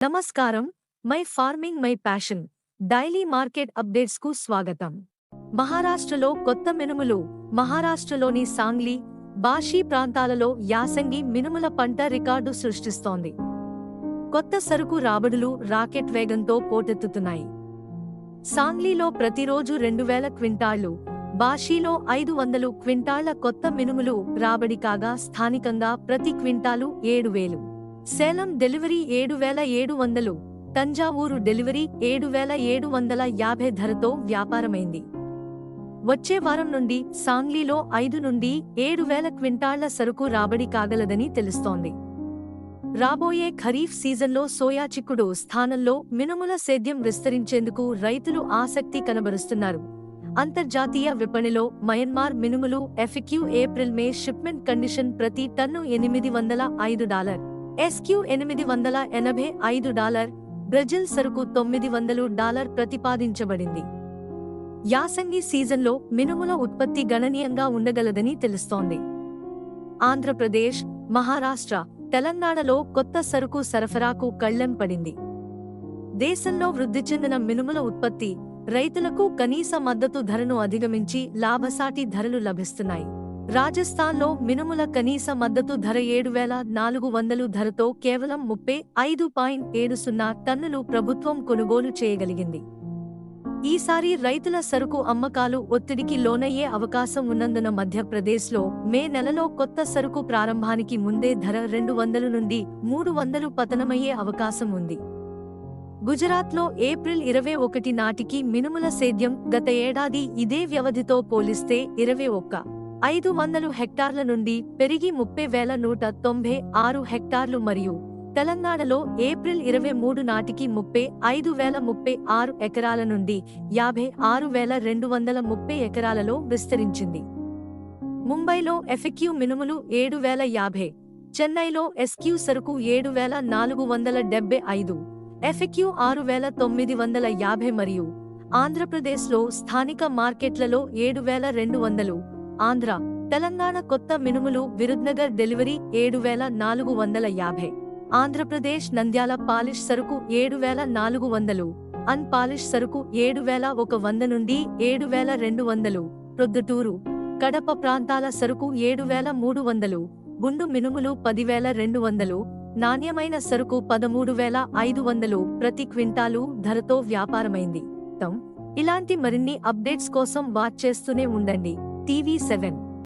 నమస్కారం. My farming my passion daily market updates కు స్వాగతం. మహారాష్ట్రలో కొత్త మినుములు. మహారాష్ట్రలోని సాంగ్లీ, బాషీ ప్రాంతాలలో యాసంగి మినుముల పంట రికార్డు సృష్టిస్తోంది. కొత్త సరుకు రాబడులు రాకెట్ వేగంతో పోటెత్తుతున్నాయి. సాంగ్లీలో ప్రతిరోజు 2000 క్వింటాళ్లు, బాషీలో 500 క్వింటాళ్ల కొత్త మినుములు రాబడి కాగా స్థానికంగా ప్రతి quintal 7000. Salem delivery 7700, Thanjavur delivery 7750 ధరతో వ్యాపారమైంది. వచ్చే వారం నుండి సాంగ్లీలో 5 నుండి 7000 క్వింటాళ్ల సరుకు రాబడి కాగలదని తెలుస్తోంది. రాబోయే ఖరీఫ్ సీజన్లో సోయా చిక్కుడు స్థానంలో మినుముల సేద్యం విస్తరించేందుకు రైతులు ఆసక్తి కనబరుస్తున్నారు. అంతర్జాతీయ విపణిలో మయన్మార్ మినుములు FAQ ఏప్రిల్-మే షిప్మెంట్ కండిషన్ ప్రతి టన్ను $805, SQ $885, బ్రెజిల్ సరుకు $900 ప్రతిపాదించబడింది. యాసంగి సీజన్లో మినుముల ఉత్పత్తి గణనీయంగా ఉండగలదని తెలుస్తోంది. ఆంధ్రప్రదేశ్, మహారాష్ట్ర, తెలంగాణలో కొత్త సరుకు సరఫరాకు కళ్లెం పడింది. దేశంలో వృద్ధి చెందిన మినుముల ఉత్పత్తి రైతులకు కనీస మద్దతు ధరను అధిగమించి లాభసాటి ధరలు లభిస్తున్నాయి. రాజస్థాన్లో మినుముల కనీస మద్దతు ధర 7400 ధరతో కేవలం 35.70 టన్నులు ప్రభుత్వం కొనుగోలు చేయగలిగింది. ఈసారి రైతుల సరుకు అమ్మకాలు ఒత్తిడికి లోనయ్యే అవకాశం ఉన్నందున మధ్యప్రదేశ్లో మే నెలలో కొత్త సరుకు ప్రారంభానికి ముందే ధర 200 నుండి 300 పతనమయ్యే అవకాశం ఉంది. గుజరాత్లో ఏప్రిల్ 21 నాటికి మినుముల సేద్యం గత ఏడాది ఇదే వ్యవధితో పోలిస్తే 21,500 హెక్టార్ల నుండి పెరిగి 30,196 హెక్టార్లు మరియు తెలంగాణలో ఏప్రిల్ 23 నాటికి 35,036 ఎకరాల నుండి 56,230 ఎకరాలలో విస్తరించింది. ముంబైలో FAQ మినుములు 7,050, చెన్నైలో SQ సరుకు 7,475, FAQ 6,950 మరియు ఆంధ్రప్రదేశ్లో స్థానిక మార్కెట్లలో 7,200. ఆంధ్ర, తెలంగాణ కొత్త మినుములు విరుద్నగర్ డెలివరీ 7,450, ఆంధ్రప్రదేశ్ నంద్యాల పాలిష్ సరుకు 7,400, అన్ పాలిష్ సరుకు 7,100 నుండి 7,200, ప్రొద్దుటూరు, కడప ప్రాంతాల సరుకు 7,300, గుండు మినుములు 10,200, నాణ్యమైన సరుకు 13,500 ప్రతి క్వింటాలు ధరతో వ్యాపారమైంది. ఇలాంటి మరిన్ని అప్డేట్స్ కోసం వాచ్ చేస్తూనే ఉండండి TV7.